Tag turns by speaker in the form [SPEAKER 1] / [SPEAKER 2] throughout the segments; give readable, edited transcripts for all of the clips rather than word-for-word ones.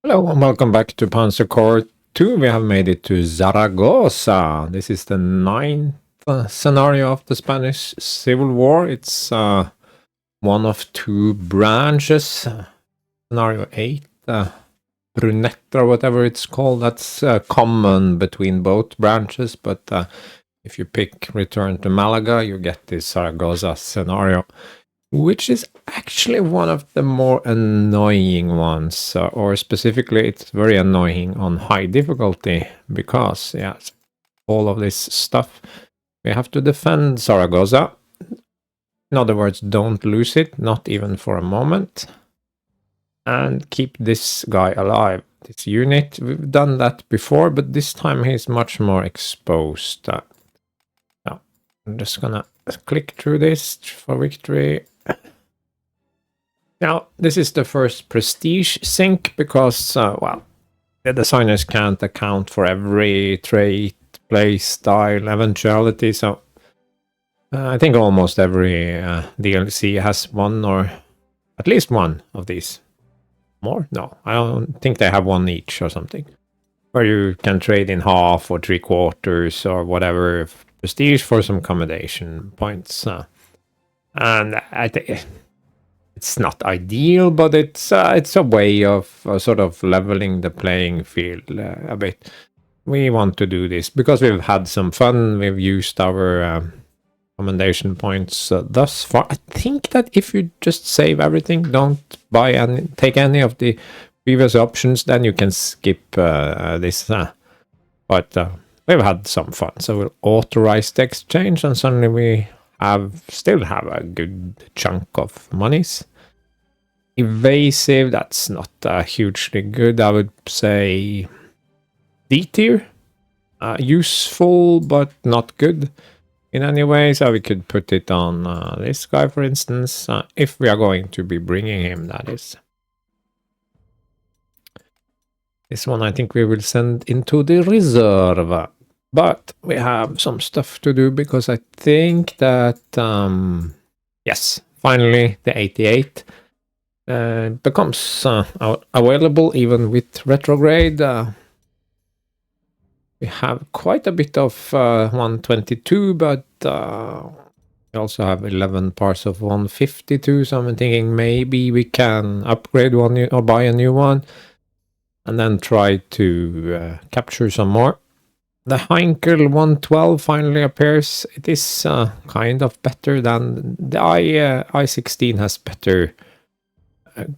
[SPEAKER 1] Hello and welcome back to Panzer Corps 2. We have made it to Zaragoza. This is the ninth scenario of the Spanish Civil War. It's one of two branches. Scenario 8, Brunette or whatever it's called. That's common between both branches, but if you pick Return to Malaga, you get this Zaragoza scenario, which is actually one of the more annoying ones, or specifically it's very annoying on high difficulty because all of this stuff we have to defend Zaragoza. In other words, don't lose it, not even for a moment, and keep this guy alive, this unit. We've done that before, but this time he's much more exposed. Now I'm just gonna click through this for victory. Now, this is the first prestige sync because, well, the designers can't account for every trait, play style, eventuality. So I think almost every DLC has one or at least one of these. More? No, I don't think they have one each or something. Where you can trade in half or 3/4 or whatever prestige for some accommodation points. And I think it's not ideal, but it's a way of sort of leveling the playing field a bit. We want to do this because we've had some fun. We've used our commendation points thus far. I think that if you just save everything, don't take any of the previous options, then you can skip this. But we've had some fun, so we'll authorize the exchange, and suddenly we still have a good chunk of monies. Evasive, that's not hugely good. I would say D tier. Useful, but not good in any way. So we could put it on this guy, for instance, if we are going to be bringing him, that is. This one I think we will send into the reserve. But we have some stuff to do because I think that, yes, finally the 88 becomes available even with Retrograde. We have quite a bit of 122, but we also have 11 parts of 152, so I'm thinking maybe we can upgrade one or buy a new one and then try to capture some more. The Heinkel 112 finally appears. It is kind of better than the I-16 has better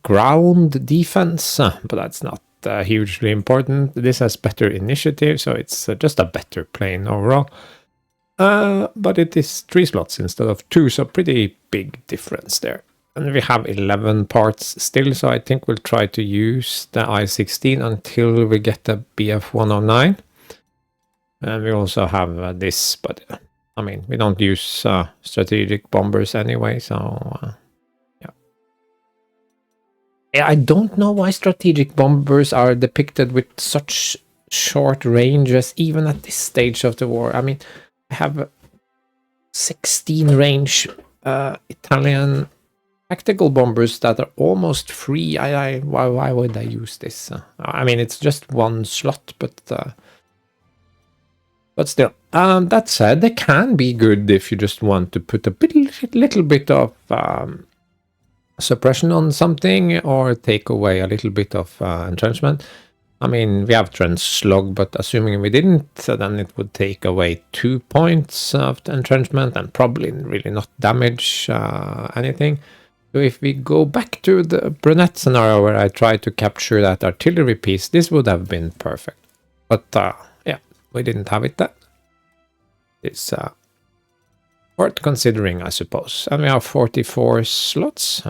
[SPEAKER 1] ground defense, but that's not hugely important. This has better initiative, so it's just a better plane overall. But it is 3 slots instead of 2, so pretty big difference there. And we have 11 parts still, so I think we'll try to use the I-16 until we get the BF-109. And we also have this, but I mean, we don't use strategic bombers anyway, so yeah. I don't know why strategic bombers are depicted with such short ranges, even at this stage of the war. I mean, I have 16 range Italian tactical bombers that are almost free. Why would I use this? I mean, it's just one slot, but still. That said, they can be good if you just want to put a little bit of suppression on something or take away a little bit of entrenchment. I mean, we have Slog, but assuming we didn't, then it would take away 2 points of the entrenchment and probably really not damage anything. So if we go back to the Brunette scenario where I tried to capture that artillery piece, this would have been perfect. But yeah, we didn't have it then. It's worth considering, I suppose. And we have 44 slots.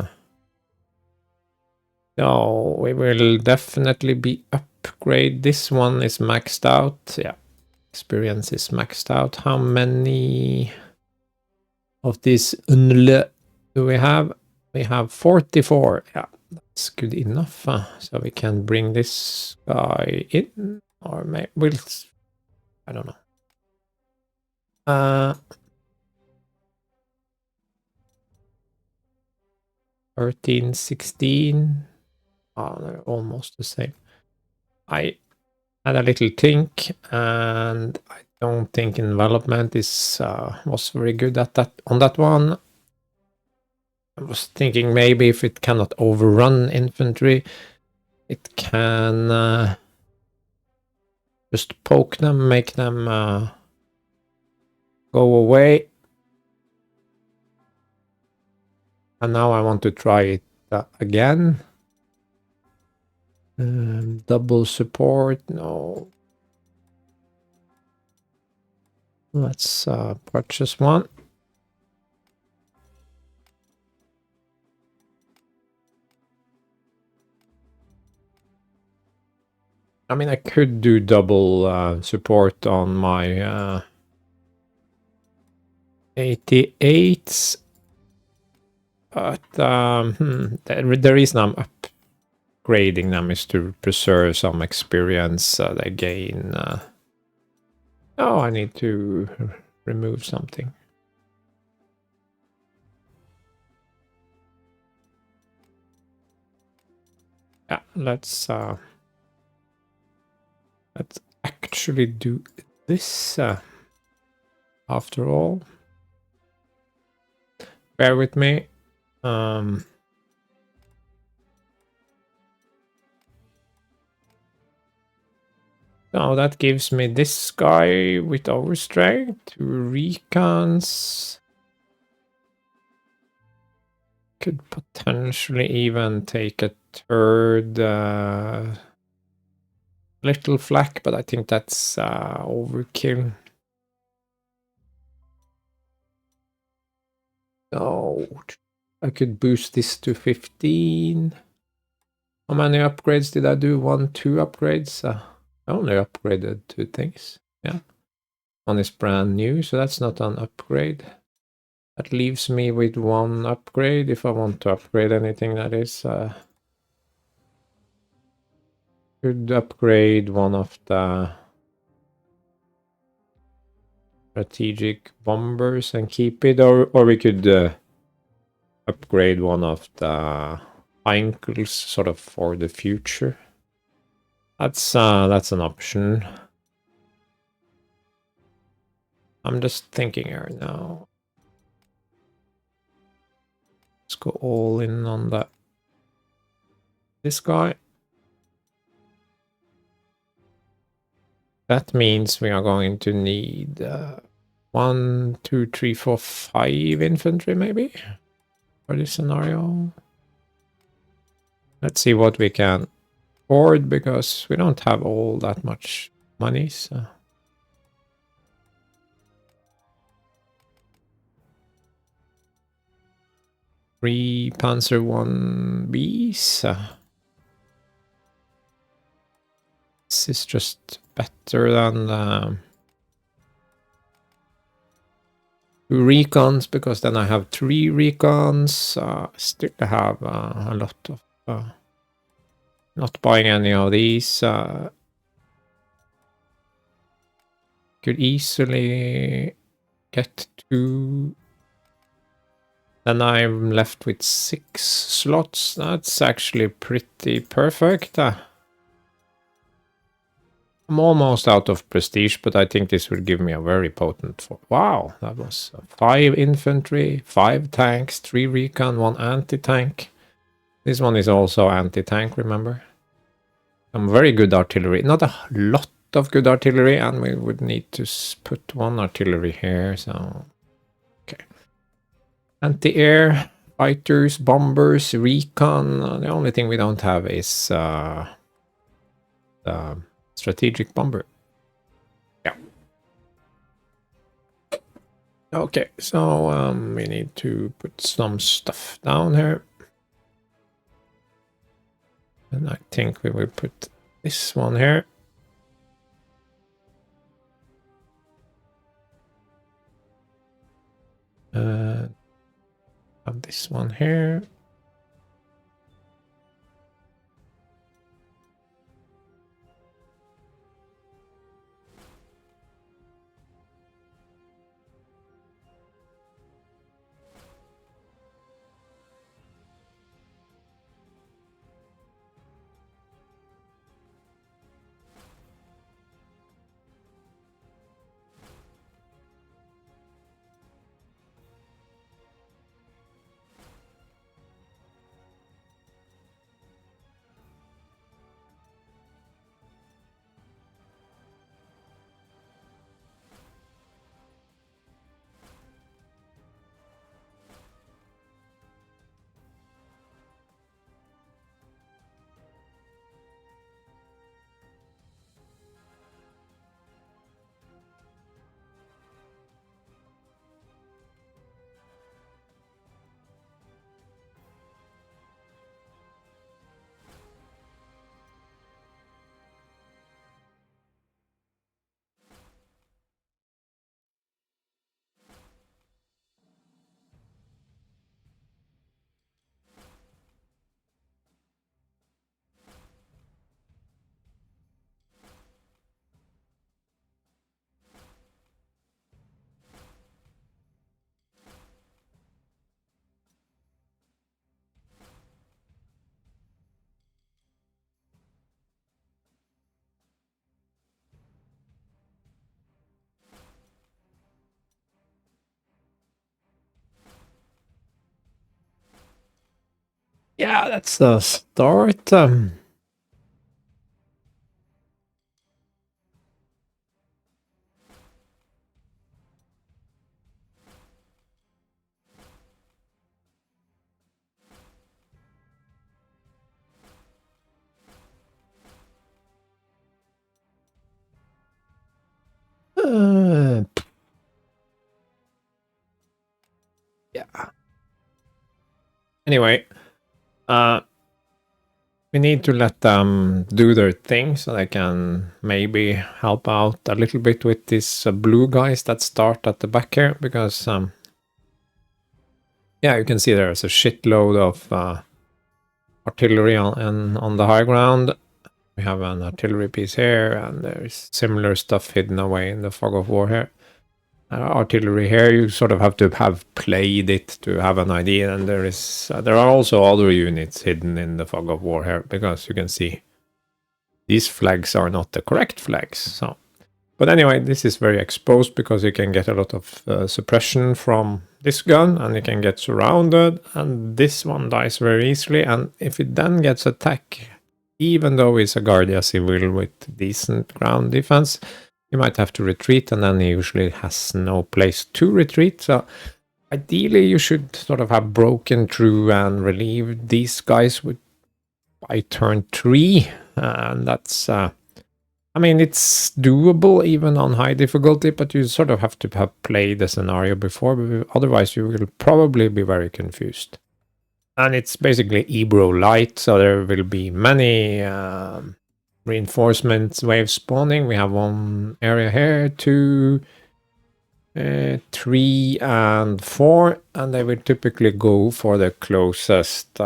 [SPEAKER 1] So we will definitely be upgrade. This one is maxed out. Yeah, experience is maxed out. How many of these do we have? We have 44. Yeah, that's good enough. So we can bring this guy in, or maybe we'll. I don't know. 13, 16. Oh, they're almost the same. I had a little think, and I don't think envelopment is was very good at that on that one. I was thinking maybe if it cannot overrun infantry, it can just poke them, make them go away. And now I want to try it again. Double support, no. Let's purchase one. I mean, I could do double support on my 88s, but the reason I'm upgrading them is to preserve some experience they gain. Oh, I need to remove something. Yeah, let's actually do this after all. Bear with me. Now that gives me this guy with overstrength, 2 recons. Could potentially even take a third little flak, but I think that's overkill. Oh, I could boost this to 15. How many upgrades did I do? 1, 2 upgrades? I only upgraded 2 things. Yeah. One is brand new, so that's not an upgrade. That leaves me with 1 upgrade if I want to upgrade anything, that is. Could upgrade one of the strategic bombers and keep it, or we could upgrade one of the ankles sort of for the future. That's an option. I'm just thinking here now. Let's go all in on this guy. That means we are going to need 1, 2, 3, 4, 5 infantry maybe for this scenario. Let's see what we can afford, because we don't have all that much money. So 3 Panzer 1Bs. This is just better than 2 recons, because then I have 3 recons. Still have a lot of not buying any of these. Could easily get 2. Then I'm left with 6 slots. That's actually pretty perfect. I'm almost out of prestige, but I think this will give me a very potent... Wow, that was 5 infantry, 5 tanks, 3 recon, 1 anti-tank. This one is also anti-tank, remember? Some very good artillery. Not a lot of good artillery, and we would need to put 1 artillery here, so... Okay. Anti-air, fighters, bombers, recon. The only thing we don't have is the strategic bomber. Yeah. Okay, so we need to put some stuff down here. And I think we will put this one here. Have this one here. Yeah, that's the start. Yeah. Anyway, we need to let them do their thing so they can maybe help out a little bit with these blue guys that start at the back here, because yeah, you can see there's a shitload of artillery on the high ground. We have an artillery piece here, and there's similar stuff hidden away in the fog of war here. Artillery here, you sort of have to have played it to have an idea, and there are also other units hidden in the fog of war here, because you can see these flags are not the correct flags. So, but anyway, this is very exposed because you can get a lot of suppression from this gun, and you can get surrounded, and this one dies very easily. And if it then gets attacked, even though it's a Guardia Civil with decent ground defense, you might have to retreat, and then he usually has no place to retreat. So ideally, you should sort of have broken through and relieved these guys by turn 3. And that's, I mean, it's doable even on high difficulty, but you sort of have to have played the scenario before. Otherwise, you will probably be very confused. And it's basically Ebro light, so there will be many reinforcements waves spawning. We have one area here, 2, 3, and 4, and they will typically go for the closest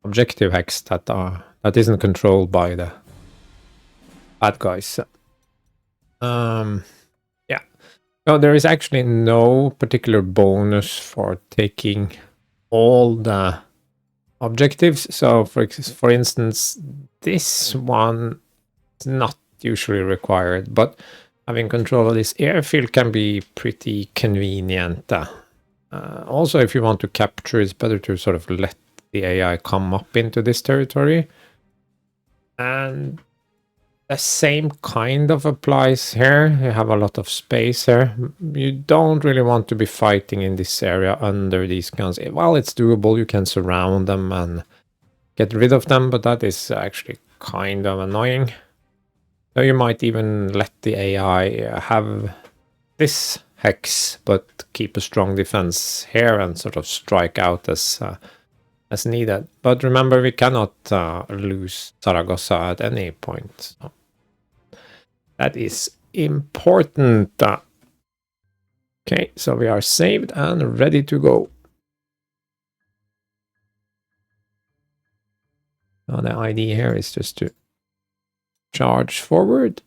[SPEAKER 1] objective hex that isn't controlled by the bad guys. Yeah. No, there is actually no particular bonus for taking all the objectives. So, for instance, this one is not usually required, but having control of this airfield can be pretty convenient. Also, if you want to capture, it's better to sort of let the AI come up into this territory. And the same kind of applies here. You have a lot of space here. You don't really want to be fighting in this area under these guns. Well, it's doable. You can surround them and get rid of them, but that is actually kind of annoying. So you might even let the AI have this hex, but keep a strong defense here and sort of strike out as needed. But remember, we cannot lose Zaragoza at any point. So that is important. Okay, so we are saved and ready to go. Now the idea here is just to charge forward.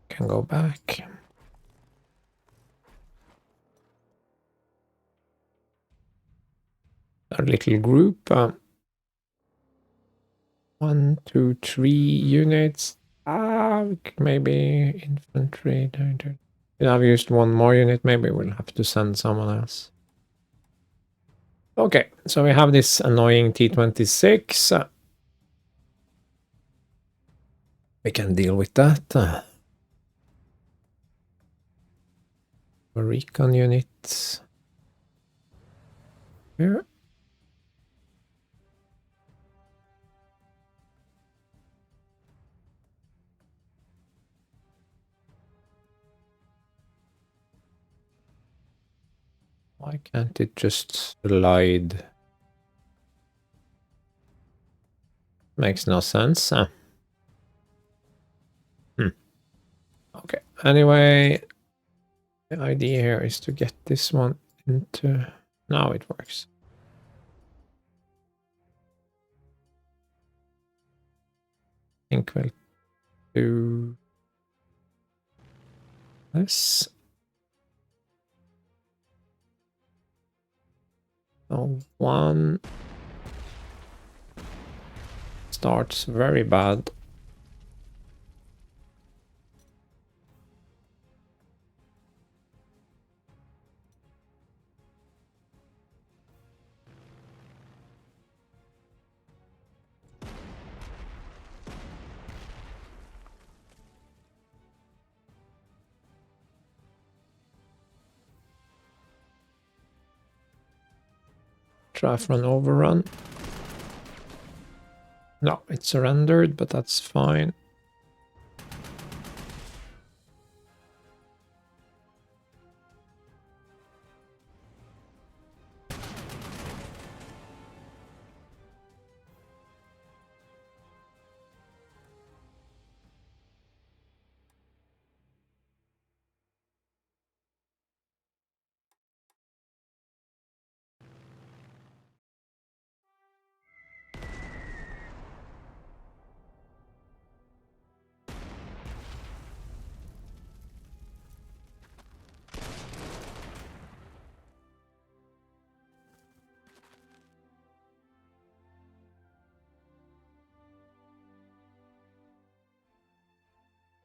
[SPEAKER 1] Can go back. A little group. 1, 2, 3 units. Maybe infantry. I've used one more unit. Maybe we'll have to send someone else. Okay, so we have this annoying T-26. We can deal with that. Recon units here. Why can't it just slide? Makes no sense. Okay, anyway, the idea here is to get this one into... Now it works. I think we'll do this. So one starts very bad. Try for an overrun. No, it surrendered, but that's fine.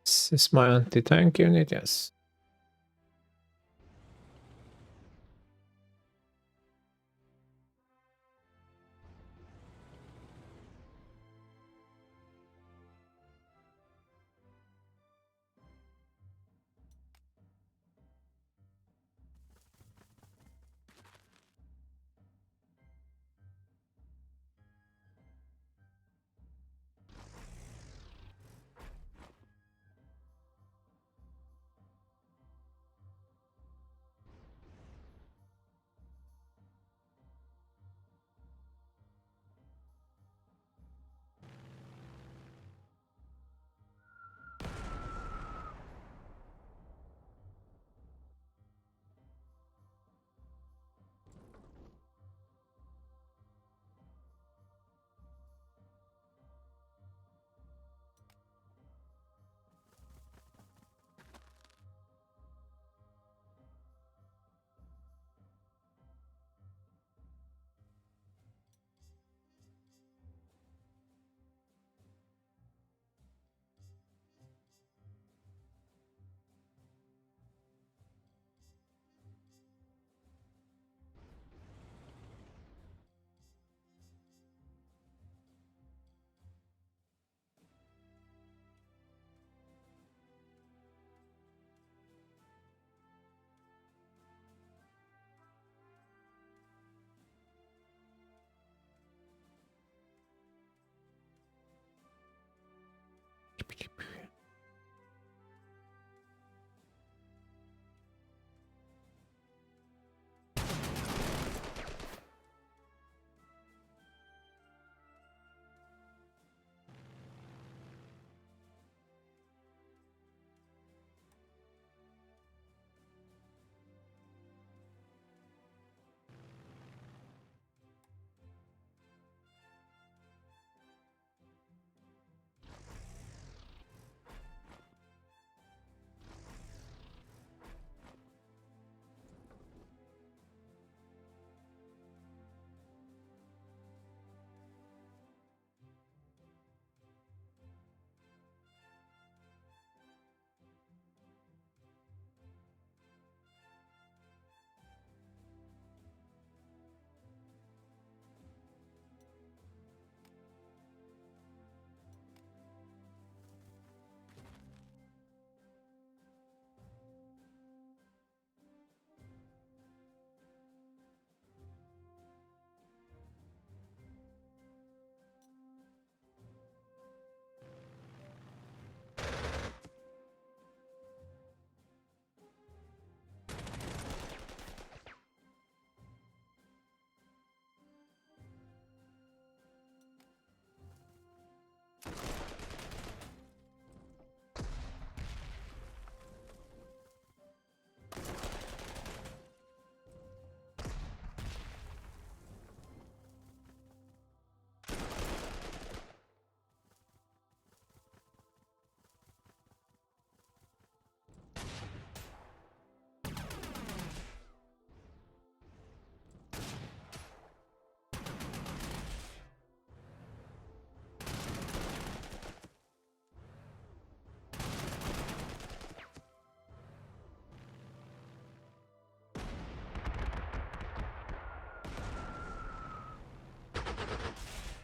[SPEAKER 1] This is my anti-tank unit, yes.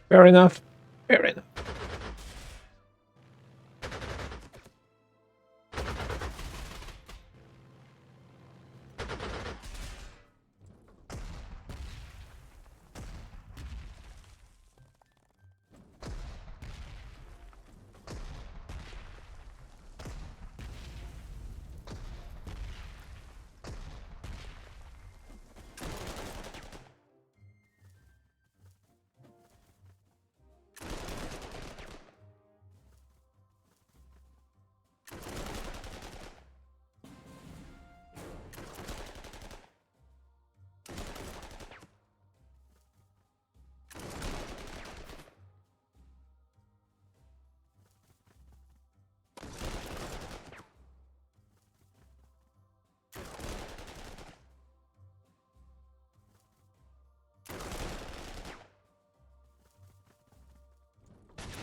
[SPEAKER 1] Fair enough. Fair enough.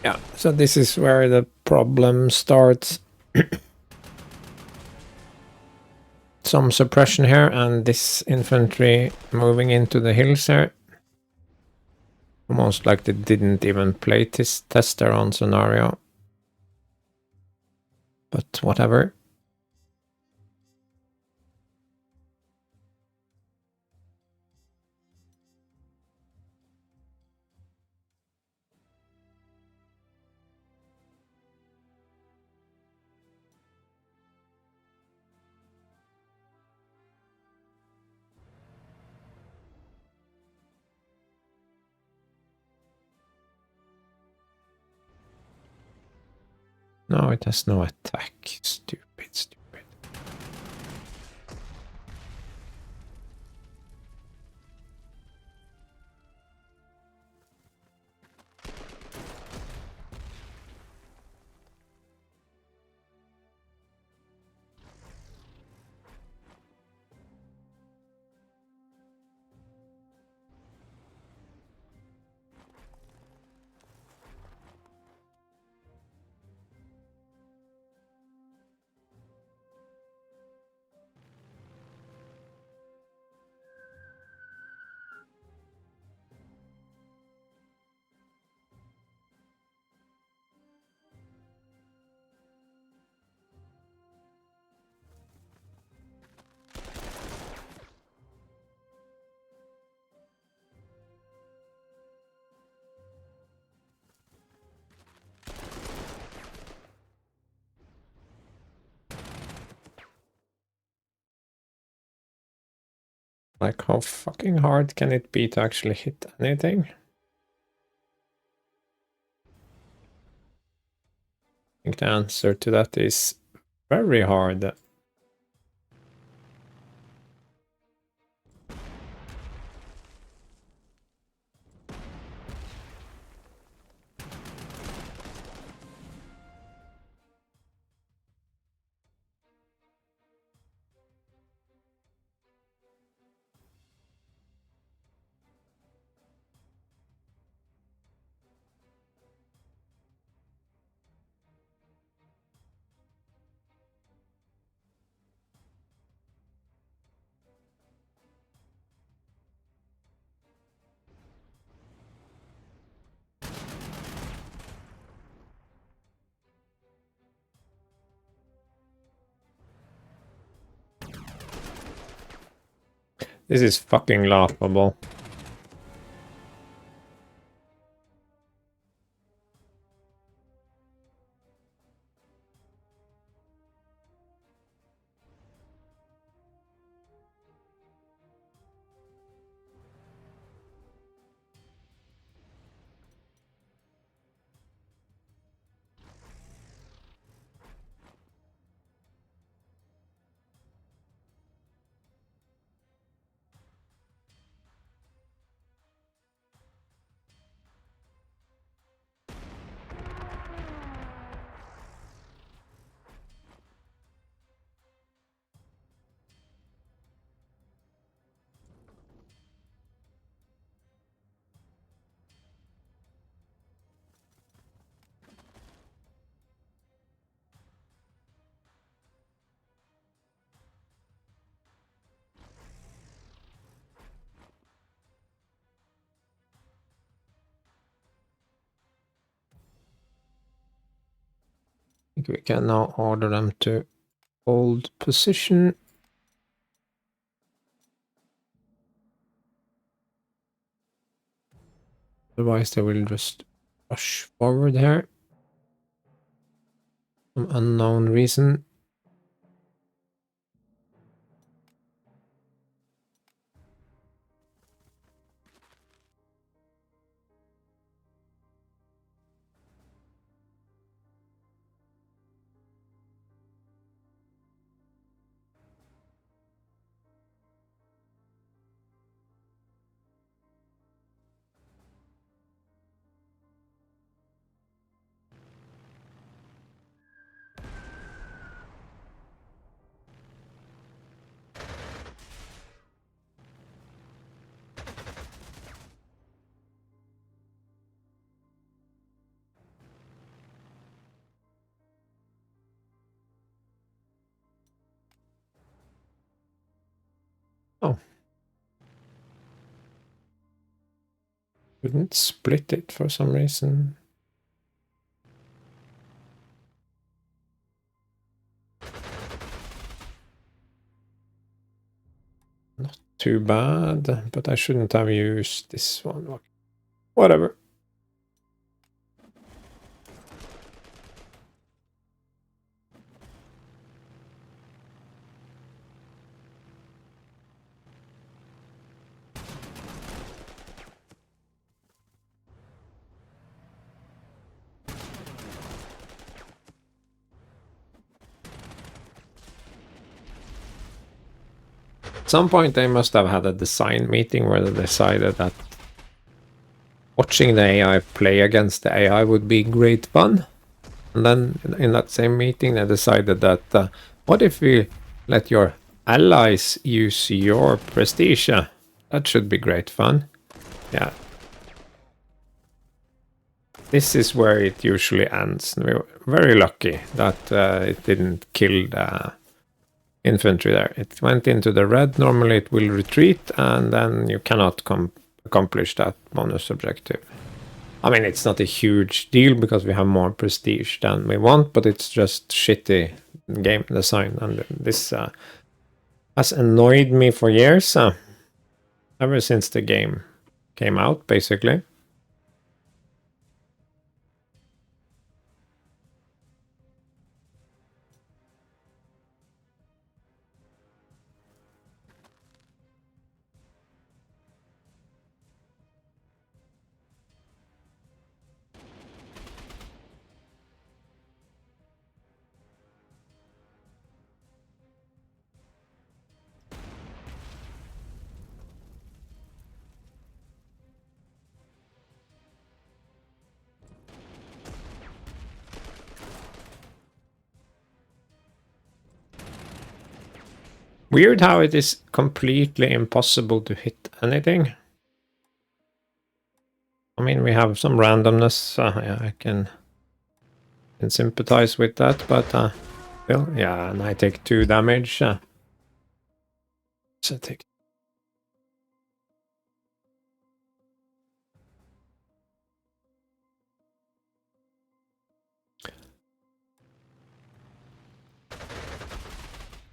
[SPEAKER 1] Yeah, so this is where the problem starts. Some suppression here, and this infantry moving into the hills here. Almost like they didn't even play test their own scenario. But whatever. No, it has no attack. Stupid, stupid. Like, how fucking hard can it be to actually hit anything? I think the answer to that is very hard. This is fucking laughable. think we can now order them to hold position. Otherwise they will just rush forward here. Some unknown reason. Oh. Couldn't split it for some reason. Not too bad, but I shouldn't have used this one. Whatever. At some point they must have had a design meeting where they decided that watching the AI play against the AI would be great fun. And then in that same meeting they decided that what if we let your allies use your prestige? That should be great fun. Yeah. This is where it usually ends. We were very lucky that it didn't kill the infantry there. It went into the red. Normally it will retreat and then you cannot accomplish that bonus objective. I mean, it's not a huge deal because we have more prestige than we want, but it's just shitty game design. And this has annoyed me for years, ever since the game came out, basically. Weird how it is completely impossible to hit anything. I mean, we have some randomness. Yeah, I can sympathize with that, but still, yeah, and I take 2 damage. So I take.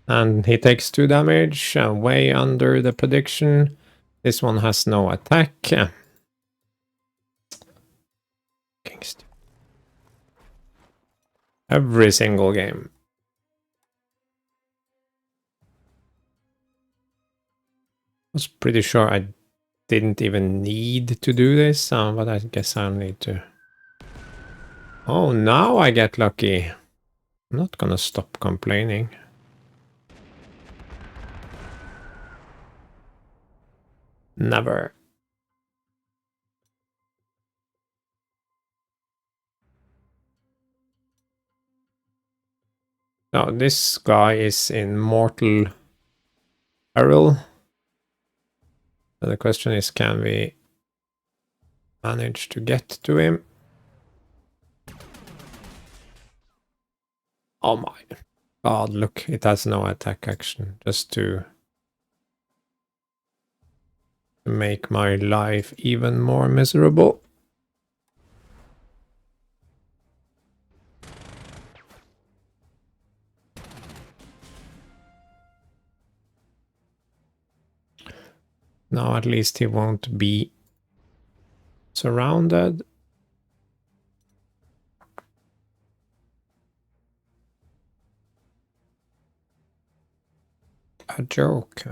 [SPEAKER 1] And he takes 2 damage, way under the prediction. This one has no attack. Every single game. I was pretty sure I didn't even need to do this, but I guess I'll need to. Oh, now I get lucky. I'm not gonna stop complaining. Never. Now this guy is in mortal peril. So the question is, can we manage to get to him? Oh my god, look, it has no attack action, just to make my life even more miserable. Now at least he won't be surrounded. A joke.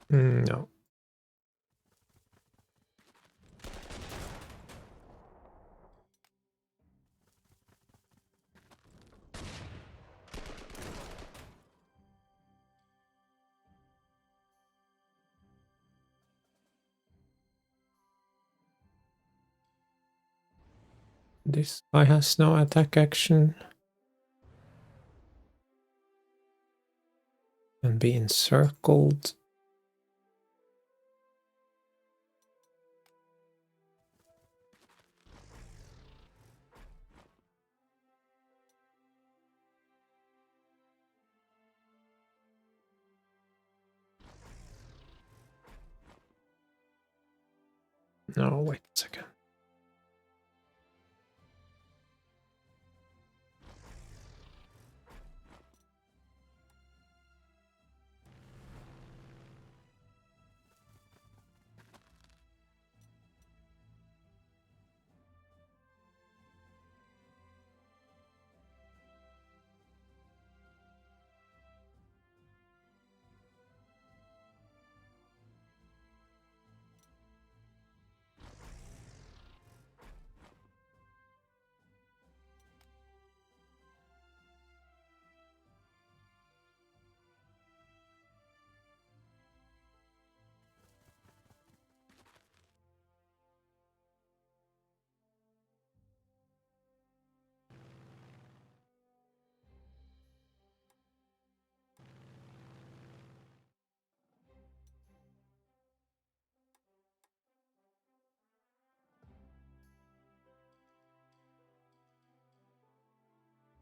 [SPEAKER 1] No. This guy has no attack action. And be encircled. No, wait a second.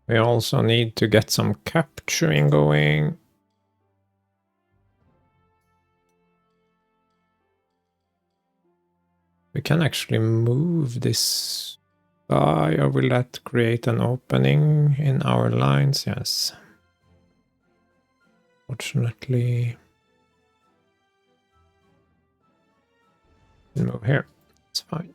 [SPEAKER 1] We also need to get some capturing going. We can actually move this guy, or will that create an opening in our lines? Yes. Fortunately, move here. It's fine.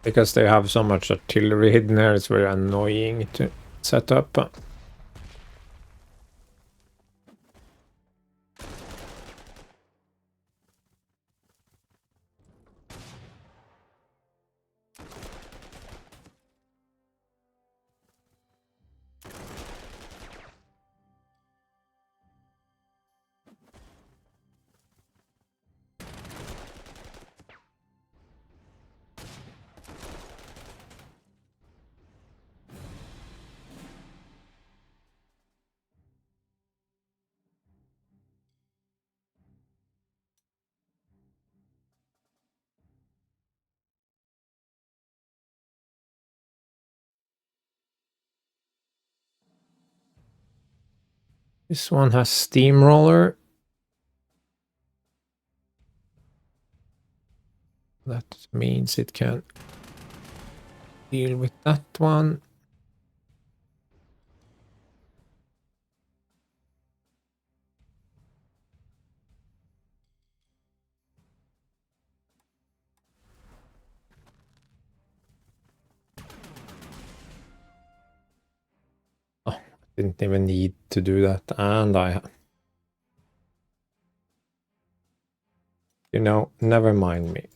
[SPEAKER 1] Because they have so much artillery hidden there, it's very annoying to set up. This one has steamroller. That means it can deal with that one. Didn't even need to do that, and you know, never mind me.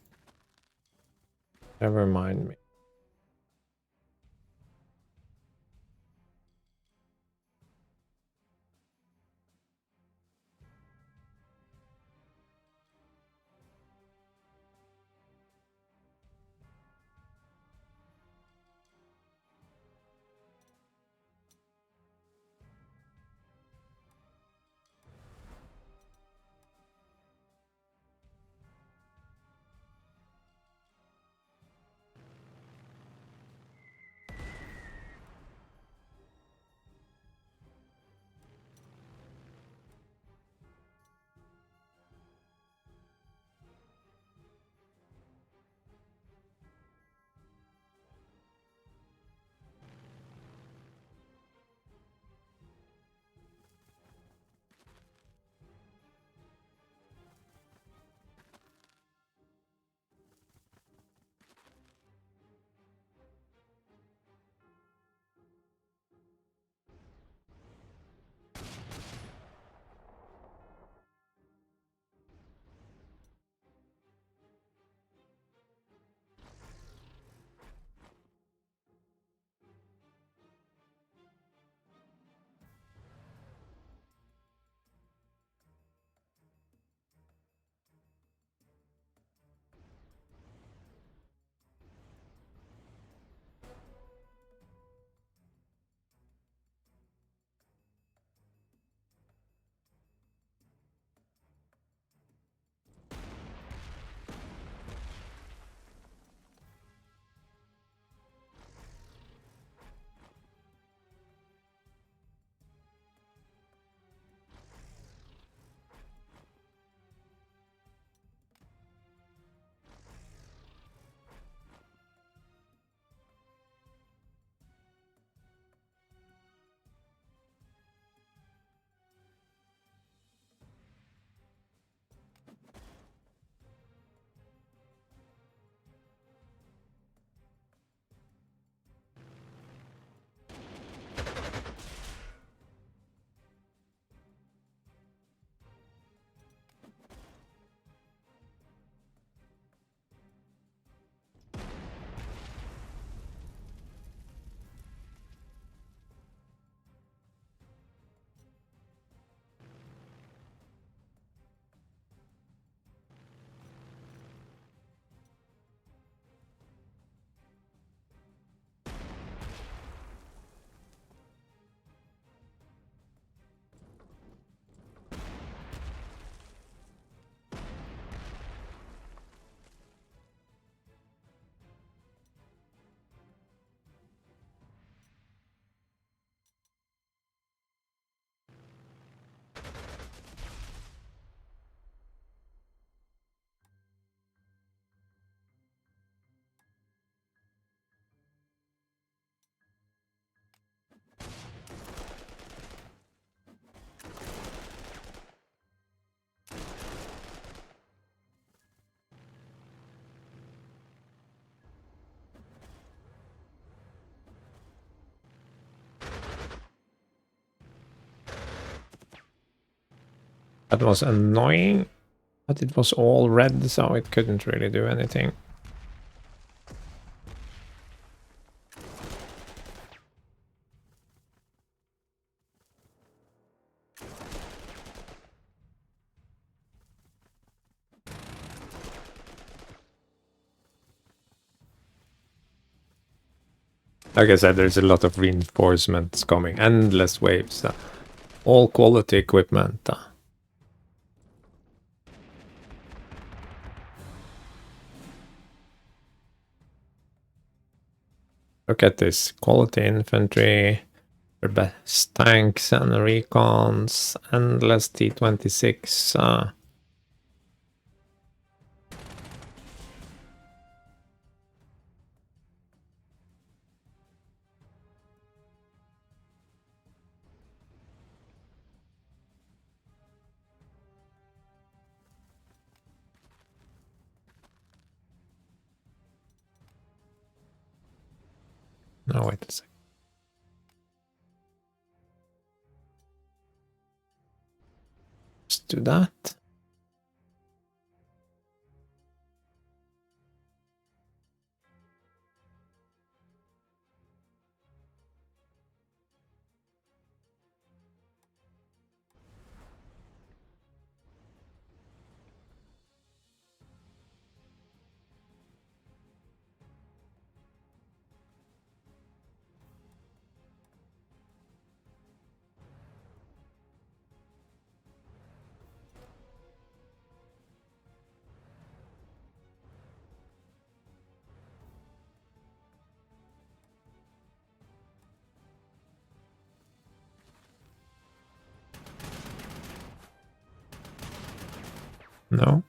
[SPEAKER 1] Never mind me. That was annoying, but it was all red, so it couldn't really do anything. Like I said, there's a lot of reinforcements coming, endless waves. All quality equipment. Look at this, quality infantry, their best tanks and recons, endless T-26. No, wait a second. Let's do that. No.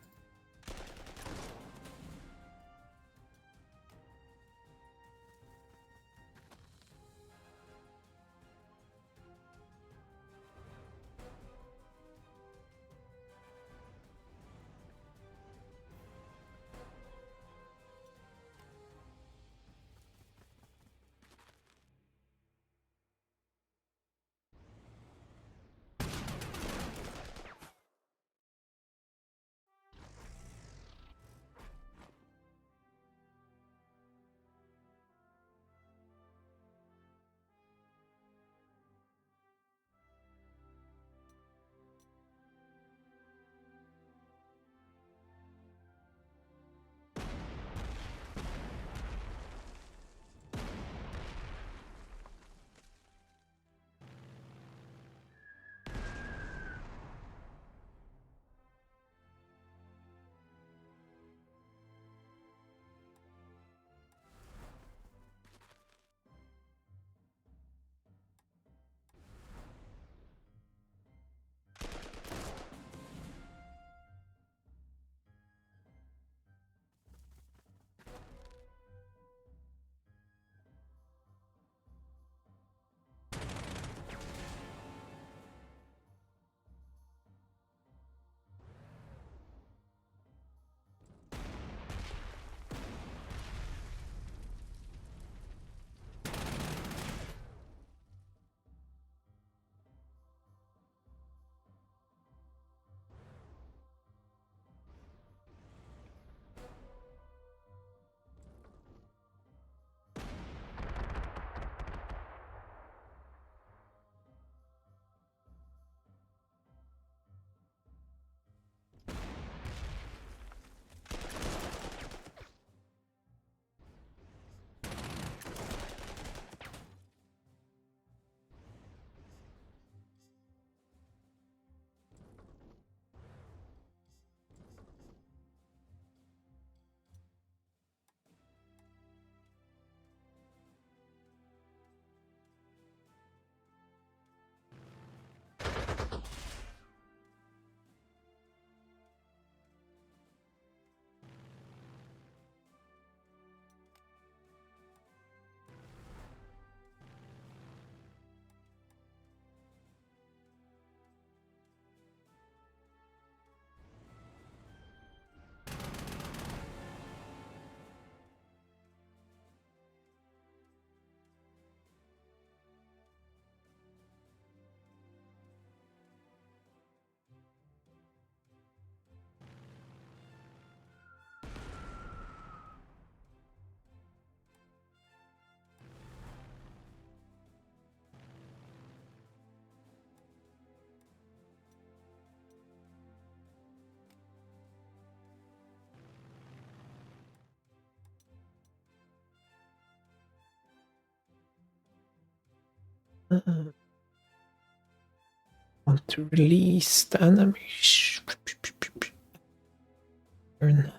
[SPEAKER 1] Want to release the enemy. Turn.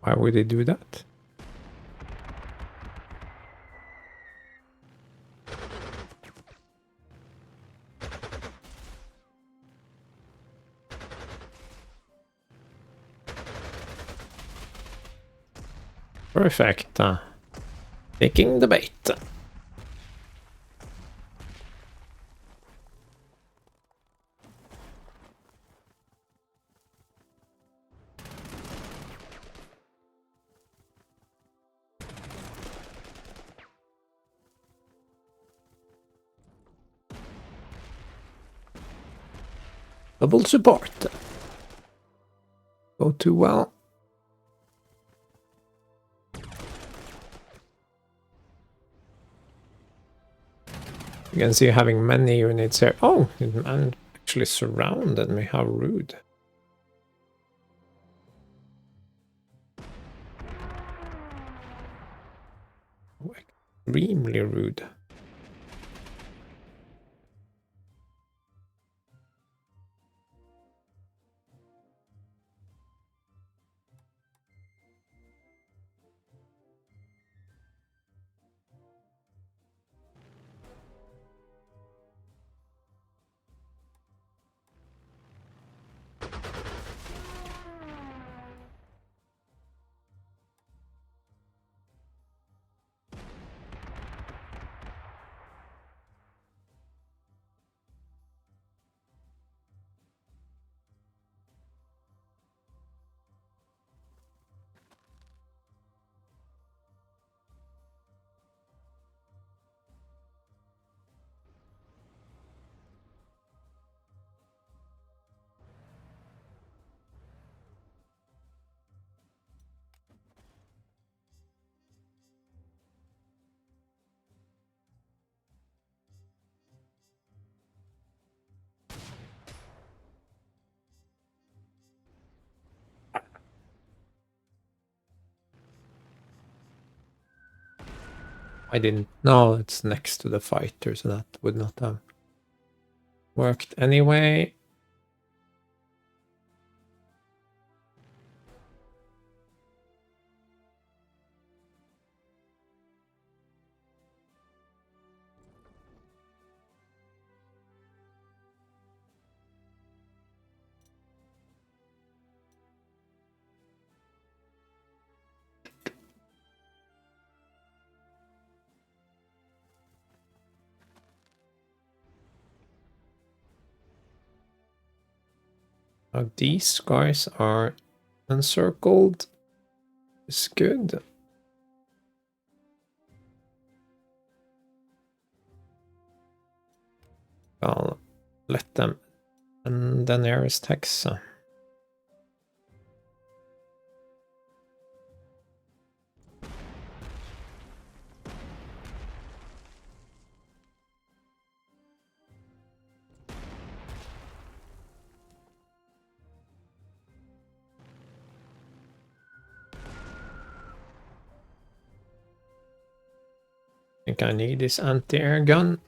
[SPEAKER 1] Why would they do that? Perfect. Taking the bait. Double support. Go too well. You can see having many units here. Oh, it actually surrounded me. How rude. Oh, extremely rude. I didn't know it's next to the fighter, so that would not have worked anyway. Now these guys are encircled. It's good. I'll let them and the nearest hex. I think I need this anti-air gun.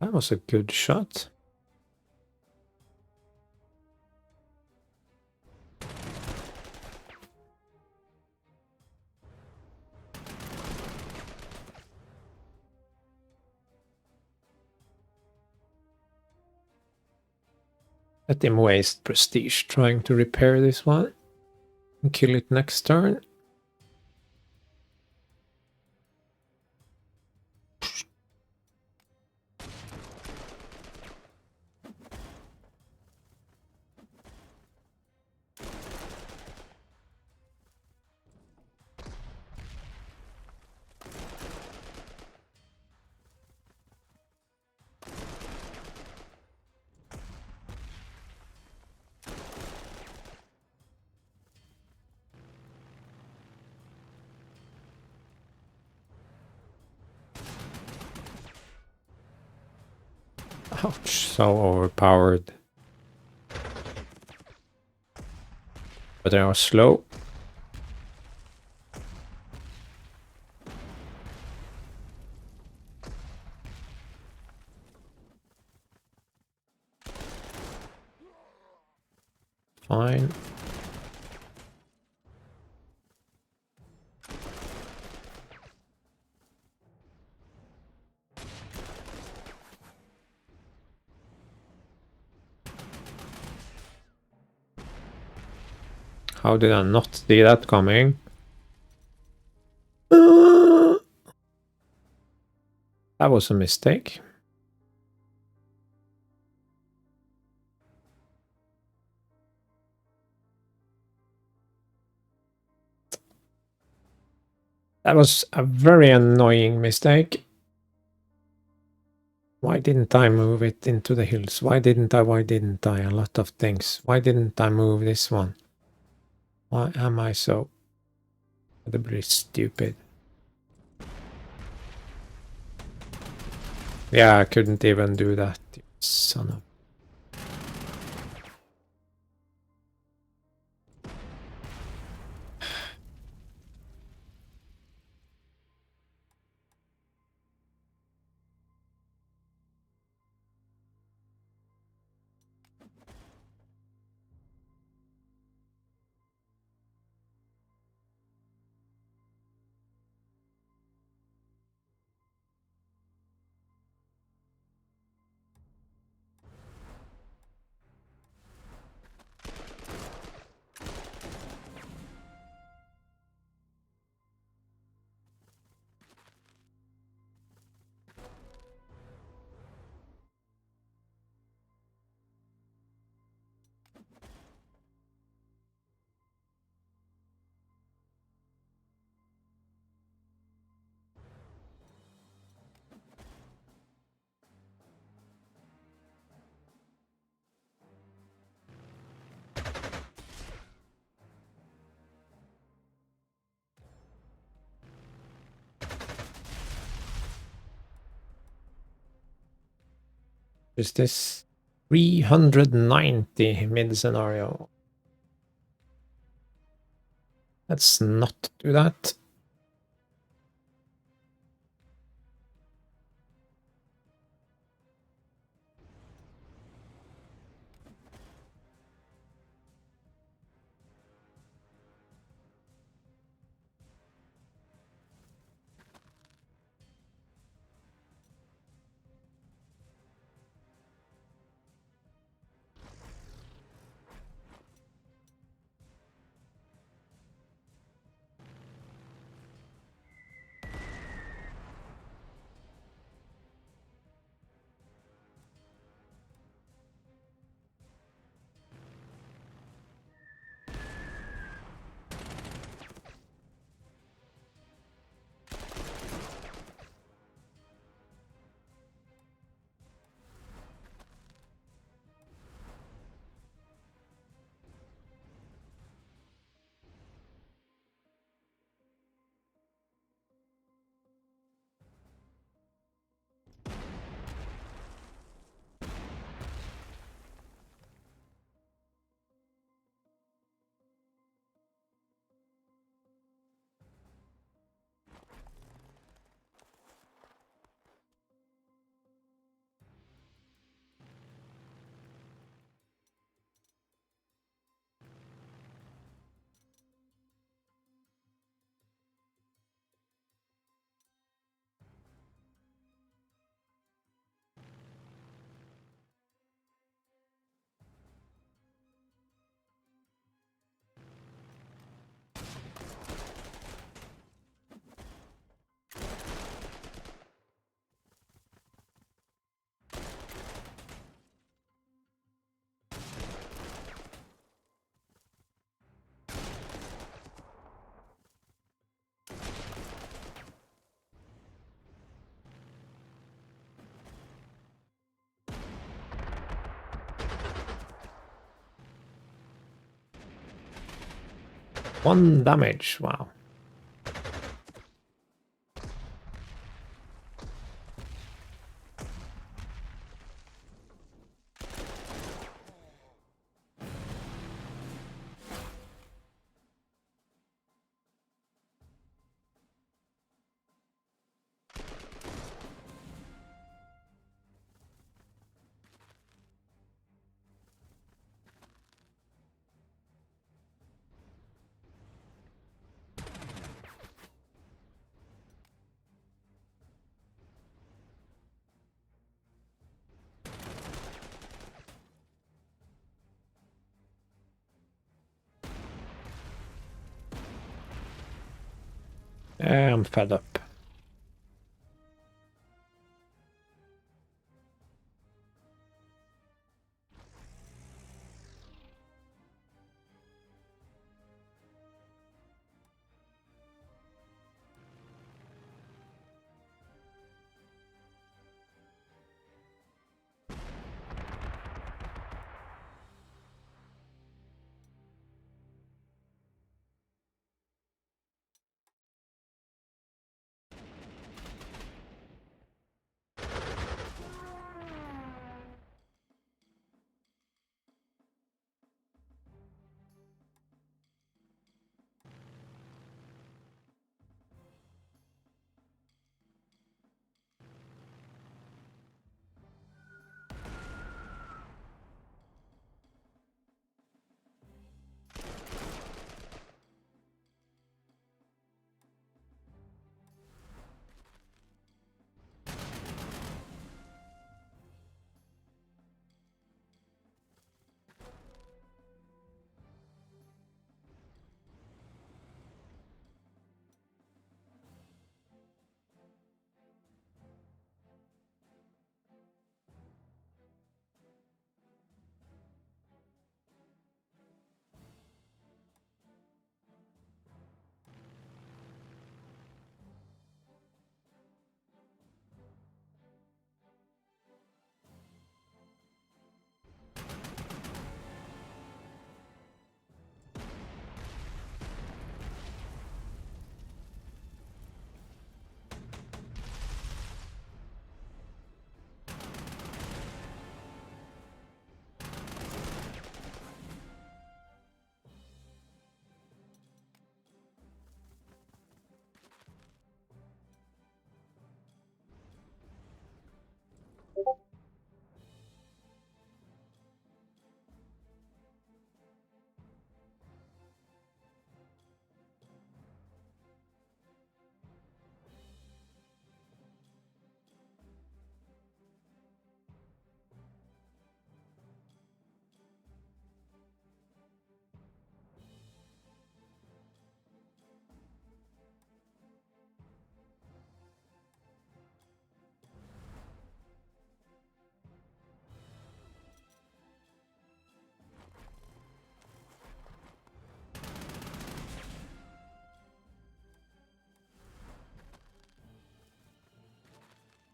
[SPEAKER 1] That was a good shot. Let him waste prestige trying to repair this one and kill it next turn. Ouch, so overpowered. But they are slow. Fine. How did I not see that coming? That was a mistake. That was a very annoying mistake. Why didn't I move it into the hills? Why didn't I? Why didn't I? A lot of things. Why didn't I move this one? Why am I so incredibly stupid? Yeah, I couldn't even do that. Son of... Is this 390 mid scenario? Let's not do that. One damage, wow. I'm fed up.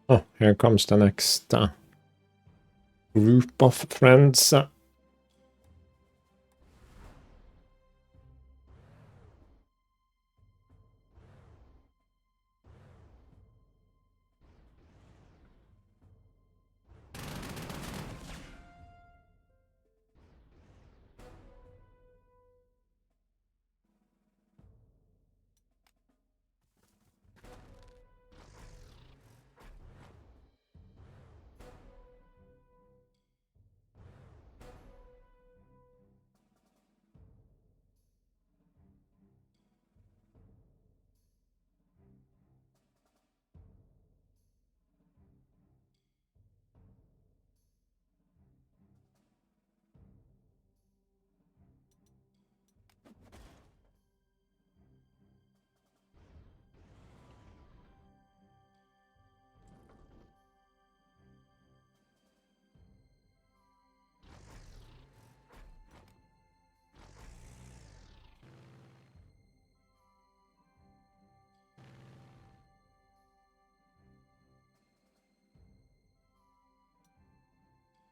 [SPEAKER 1] Oh, here comes the next group of friends.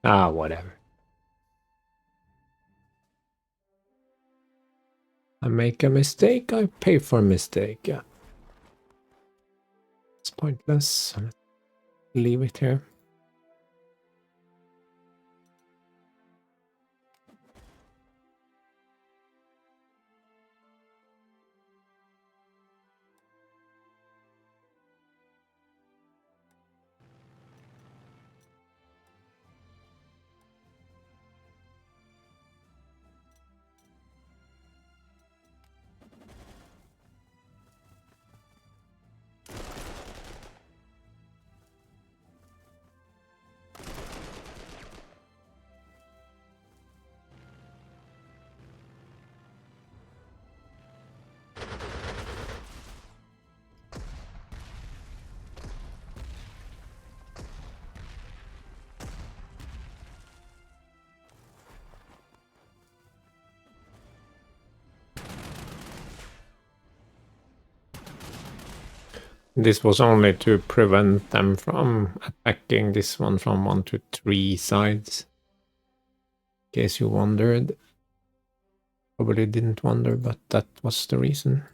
[SPEAKER 1] Ah, whatever. I make a mistake, I pay for a mistake. Yeah. It's pointless. Leave it here. This was only to prevent them from attacking this one from 1 to 3 sides. In case you wondered. Probably didn't wonder, but that was the reason.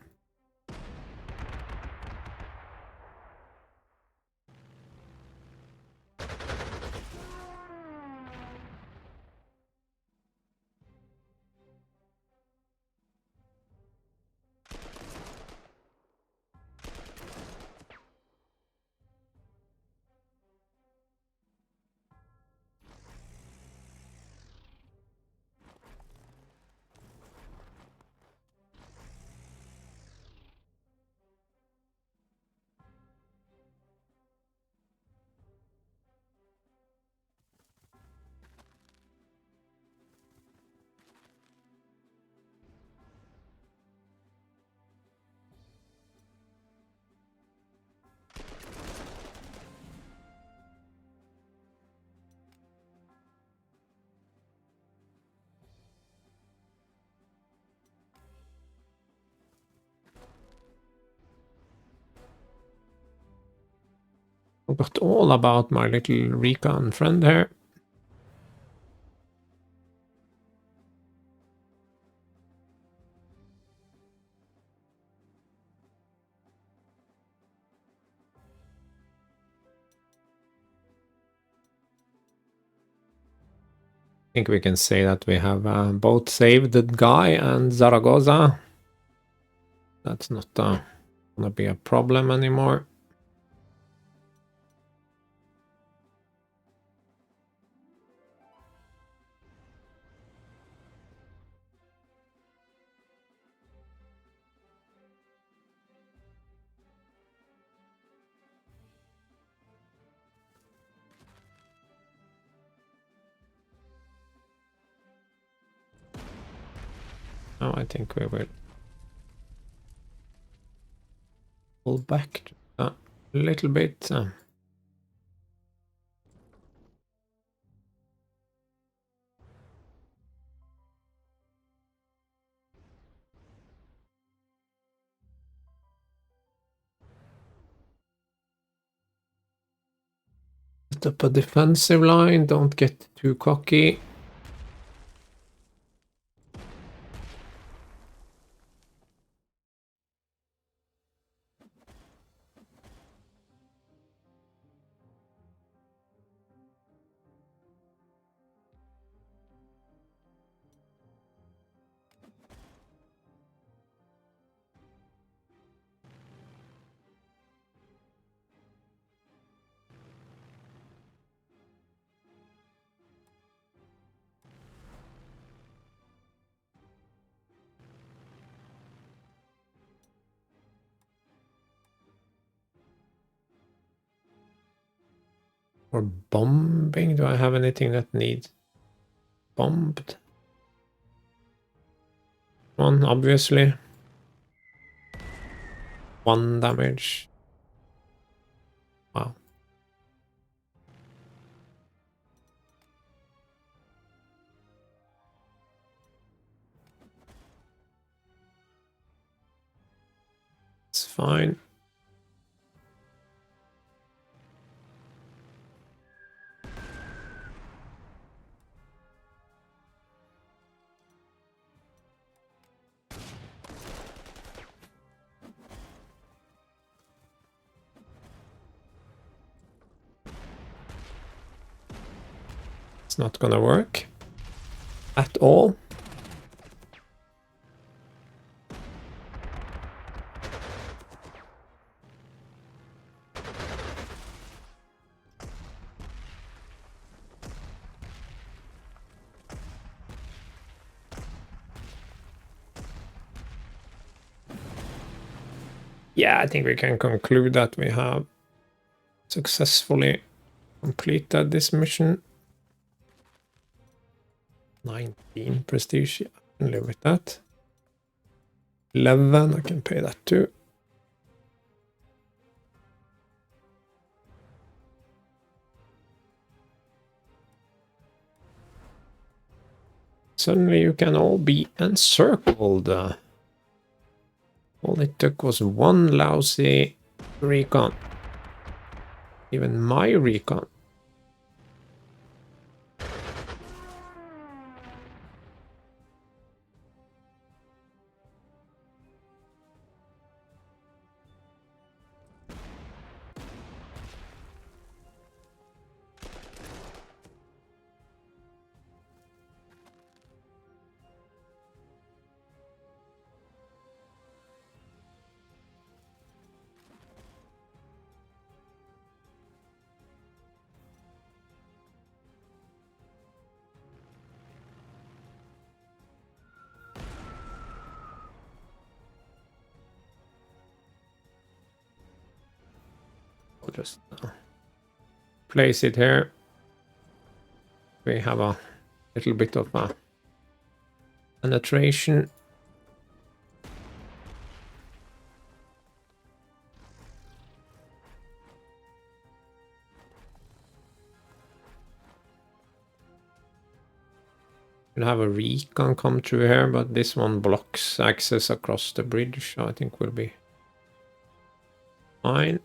[SPEAKER 1] Forgot all about my little recon friend here. I think we can say that we have both saved the guy and Zaragoza. That's not gonna be a problem anymore. Now I think we will pull back a little bit. Set up a defensive line, don't get too cocky. For bombing, do I have anything that needs bombed? One, obviously. 1 damage. Wow. It's fine. It's not gonna work at all. Yeah, I think we can conclude that we have successfully completed this mission. 19 prestige, I can live with that. 11, I can pay that too. Suddenly you can all be encircled. All it took was one lousy Recon. Even my recon. I'll just place it here. We have a little bit of a penetration. We'll have a recon come through here, but this one blocks access across the bridge, so I think we'll be fine.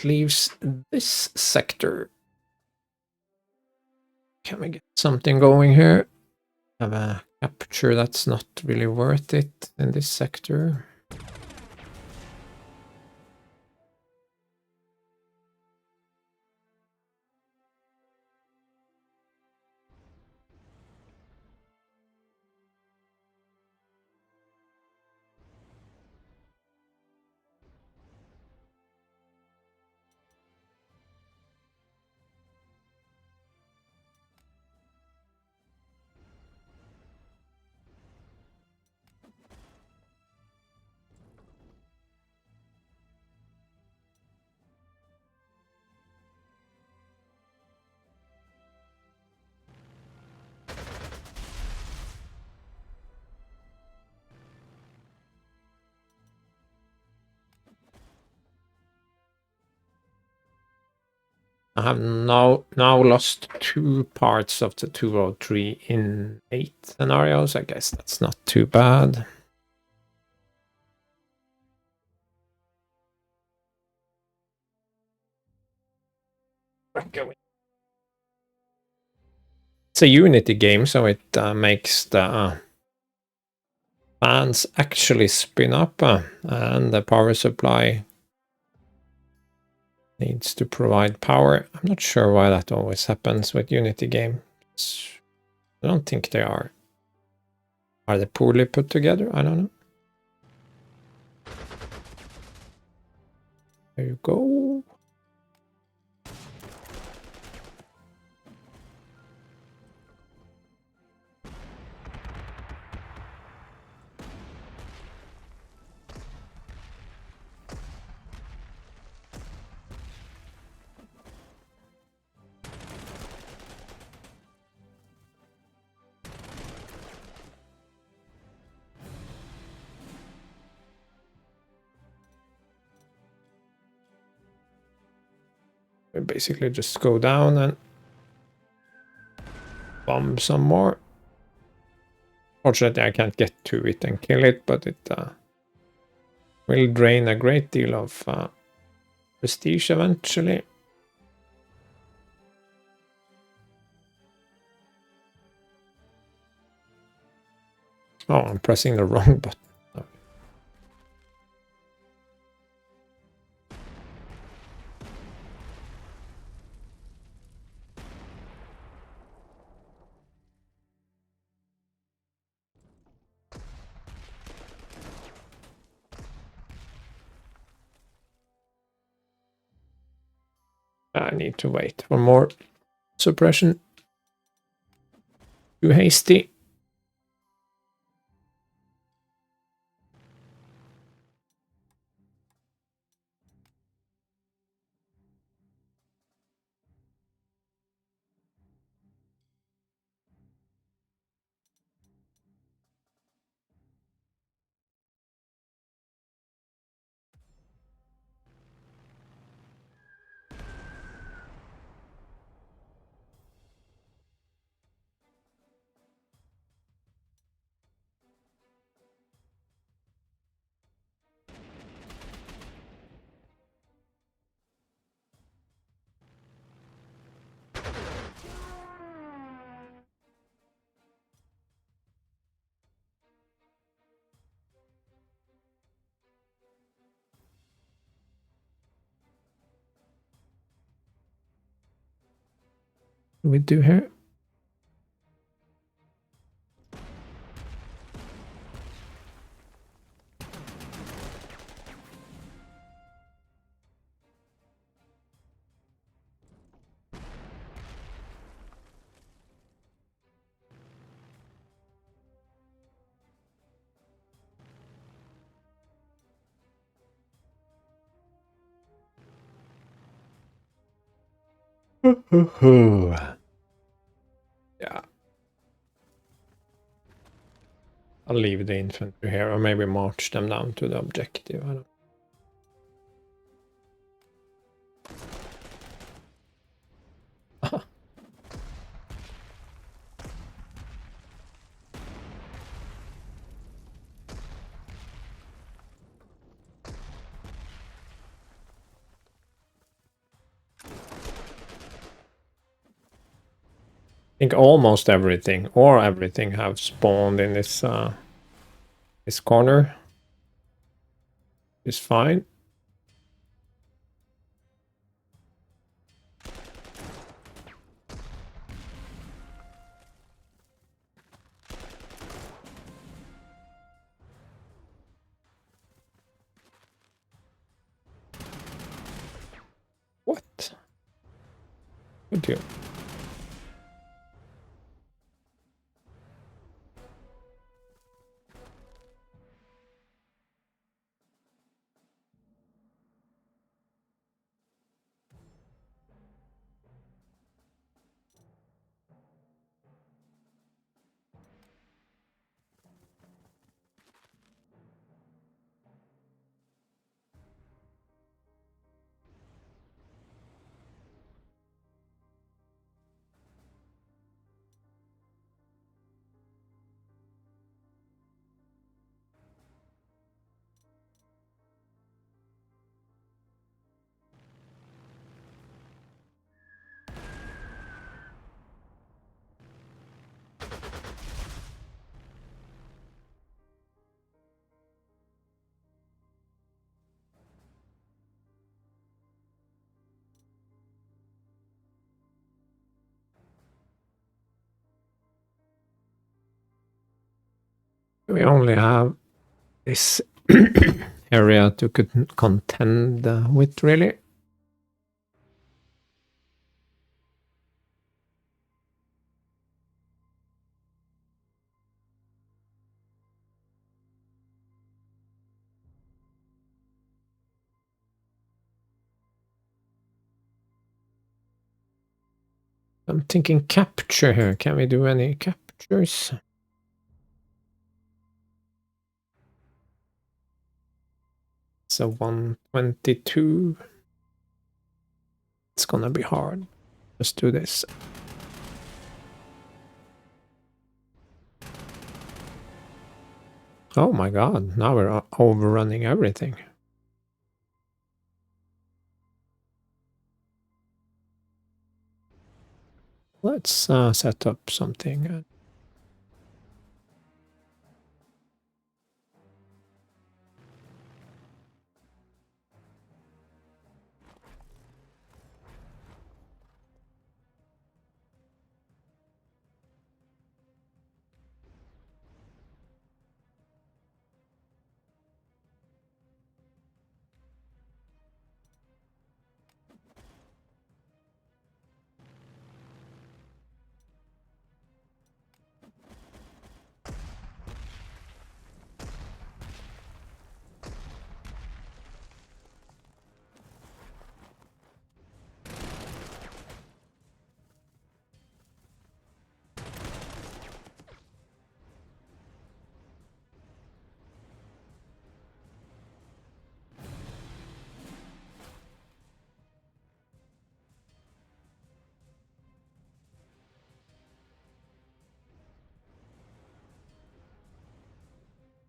[SPEAKER 1] It leaves this sector. Can we get something going here? Have a capture that's not really worth it in this sector. I have now lost 2 parts of the 203 in 8 scenarios. I guess that's not too bad. It's a Unity game, so it makes the fans actually spin up, and the power supply needs to provide power. I'm not sure why that always happens with Unity games. I don't think they are. Are they poorly put together? I don't know. There you go. We basically just go down and bomb some more. Fortunately, I can't get to it and kill it, but it will drain a great deal of prestige eventually. Oh, I'm pressing the wrong button. I need to wait for more suppression. Too hasty. What do we do here? Yeah. I'll leave the infantry here, or maybe march them down to the objective. I don't. I think almost everything, or everything, have spawned in this this corner. Is fine. What? Good deal. We only have this area to contend with, really. I'm thinking capture here. Can we do any captures? So 122. It's gonna be hard. Let's do this. Oh my god, now we're overrunning everything. Let's set up something.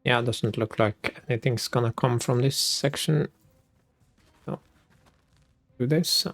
[SPEAKER 1] Yeah, it doesn't look like anything's gonna come from this section. No. Do this.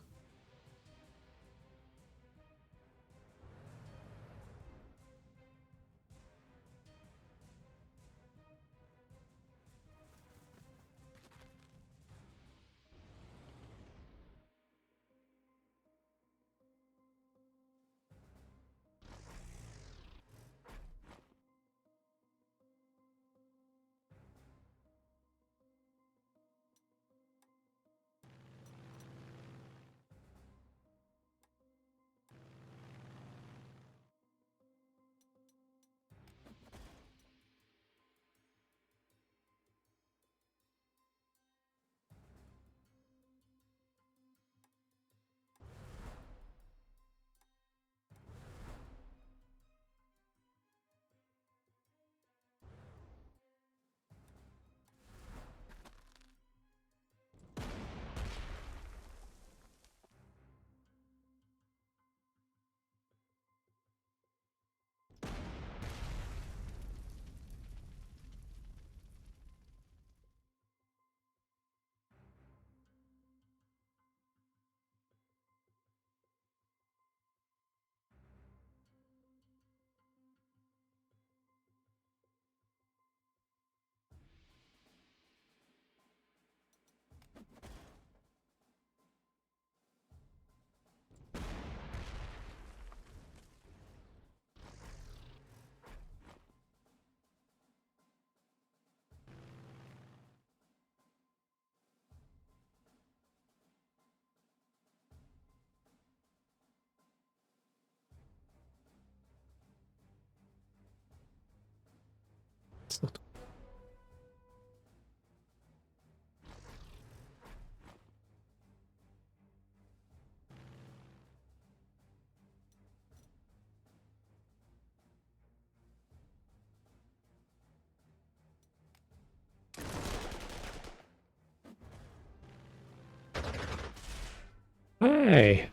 [SPEAKER 1] It's not. Hey.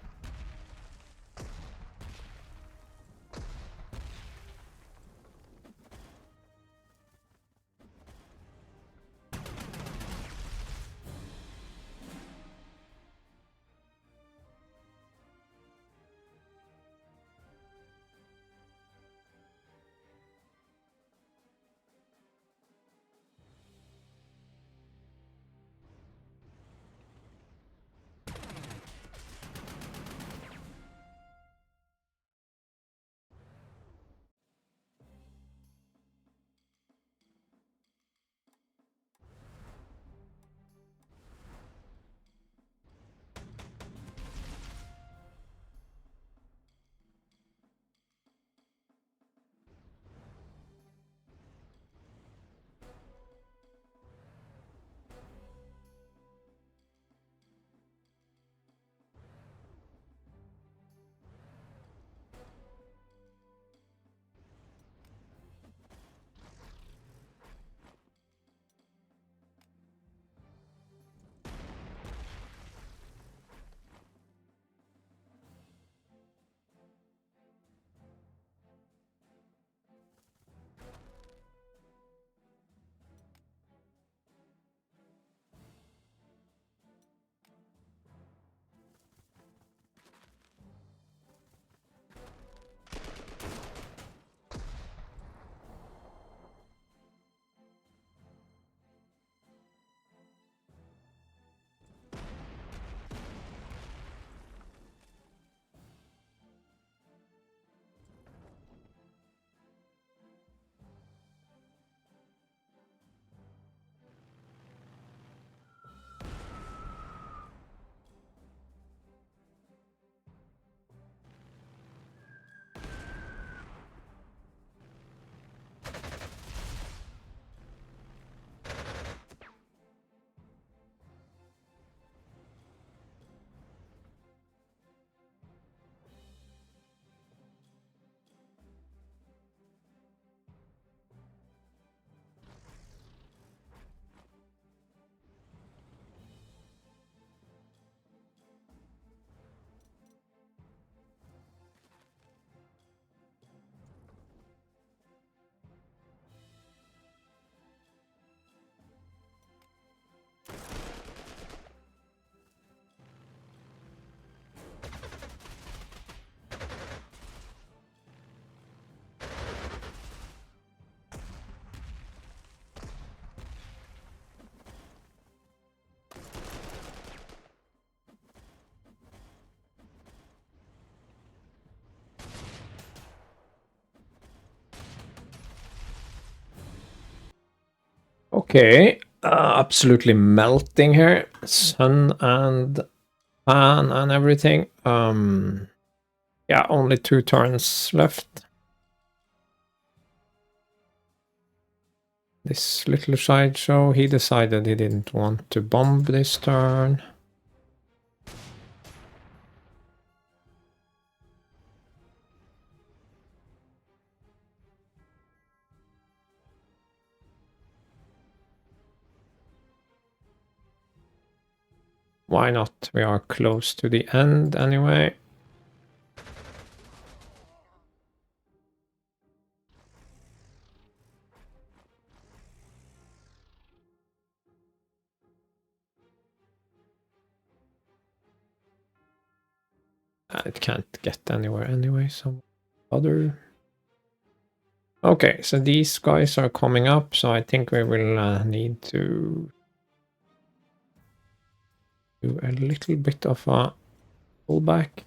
[SPEAKER 1] Okay, absolutely melting here. Sun and fan and everything. Yeah, only 2 turns left. This little sideshow, he decided he didn't want to bomb this turn. Why not? We are close to the end anyway. It can't get anywhere anyway, so other. Okay, so these guys are coming up, so I think we will need to do a little bit of a pullback.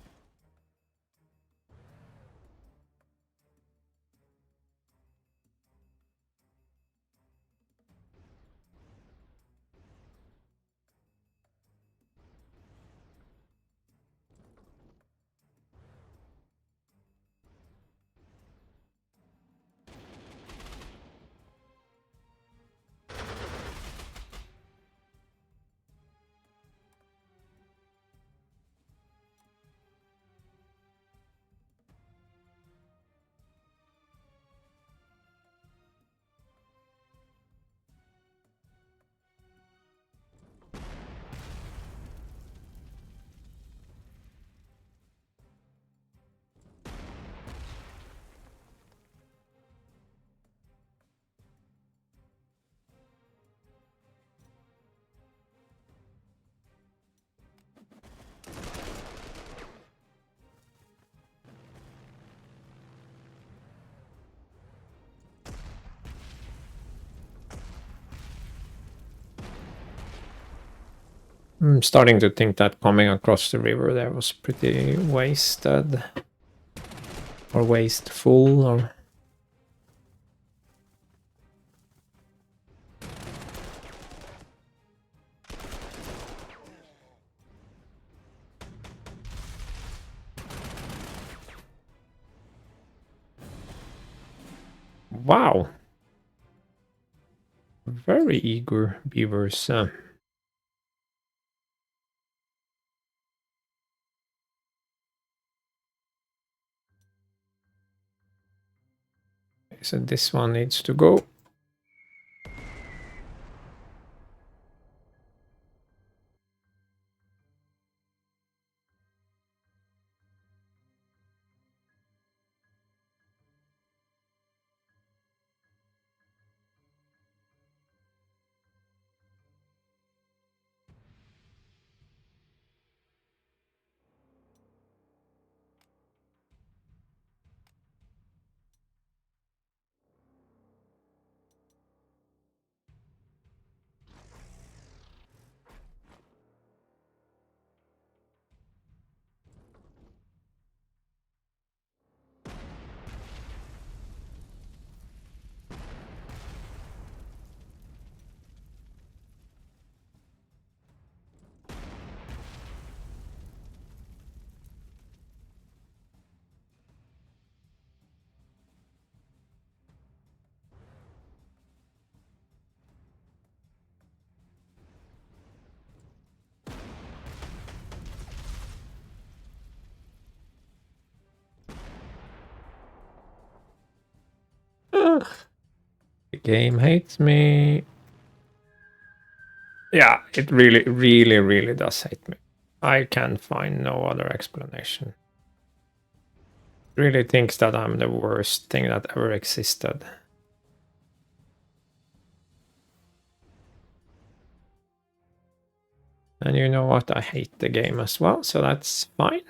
[SPEAKER 1] I'm starting to think that coming across the river there was pretty wasted. Or wasteful, or... Wow. Very eager beavers. So this one needs to go. Ugh. The game hates me. Yeah, it really does hate me. I can find no other explanation. It really thinks that I'm the worst thing that ever existed. And you know what? I hate the game as well, so that's fine.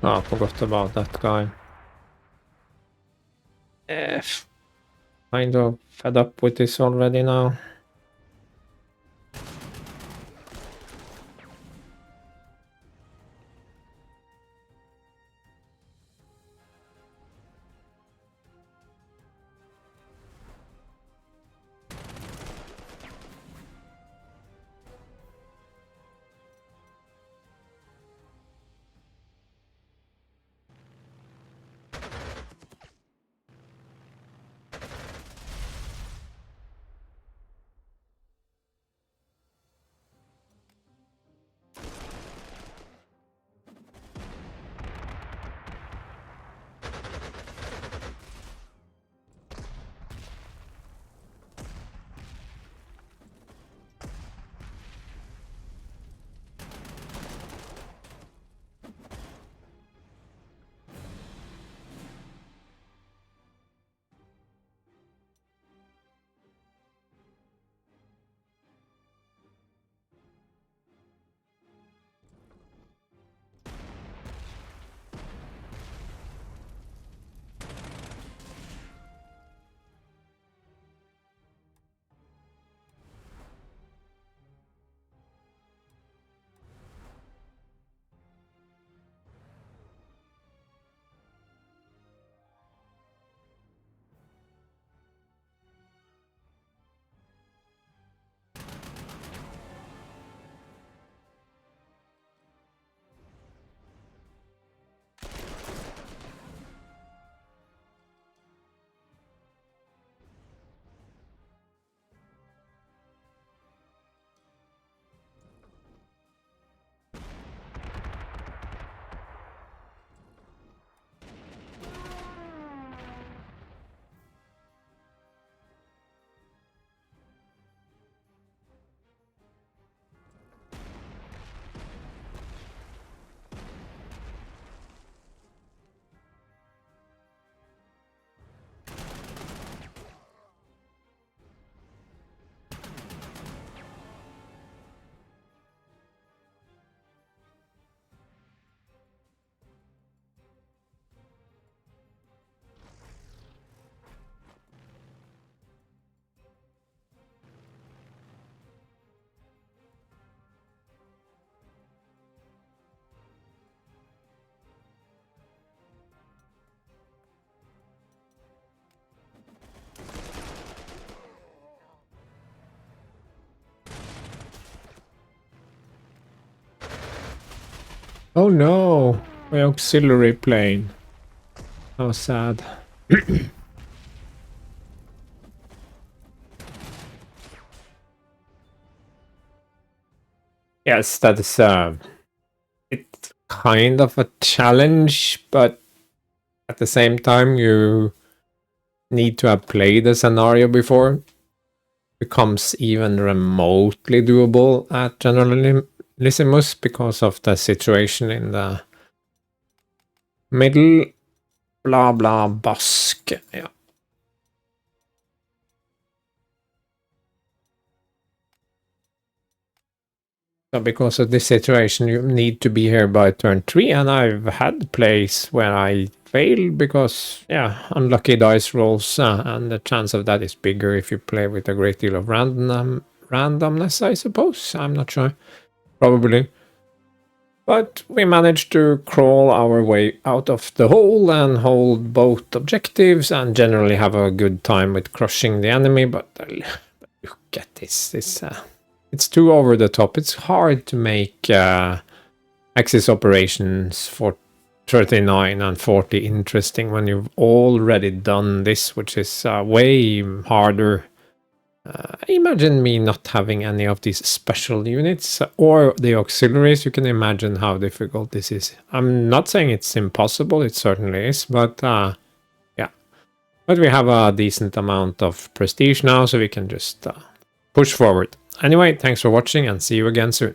[SPEAKER 1] Oh, I forgot about that guy. Kind of fed up with this already now. Oh no, my auxiliary plane. How sad. Yes, that is it's kind of a challenge, but at the same time you need to have played the scenario before. It becomes even remotely doable at Generalissimus because of the situation in the middle. Blah blah busk. Yeah. So because of this situation, you need to be here by turn 3, and I've had plays where I failed because, yeah, unlucky dice rolls, and the chance of that is bigger if you play with a great deal of randomness, I suppose. I'm not sure. Probably. But we managed to crawl our way out of the hole and hold both objectives and generally have a good time with crushing the enemy, but look at this. It's too over the top. It's hard to make Axis operations for 39 and 40 interesting when you've already done this, which is way harder. Imagine me not having any of these special units or the auxiliaries. You can imagine how difficult this is. I'm not saying it's impossible, it certainly is, but yeah. But we have a decent amount of prestige now, so we can just push forward. Anyway, thanks for watching and see you again soon.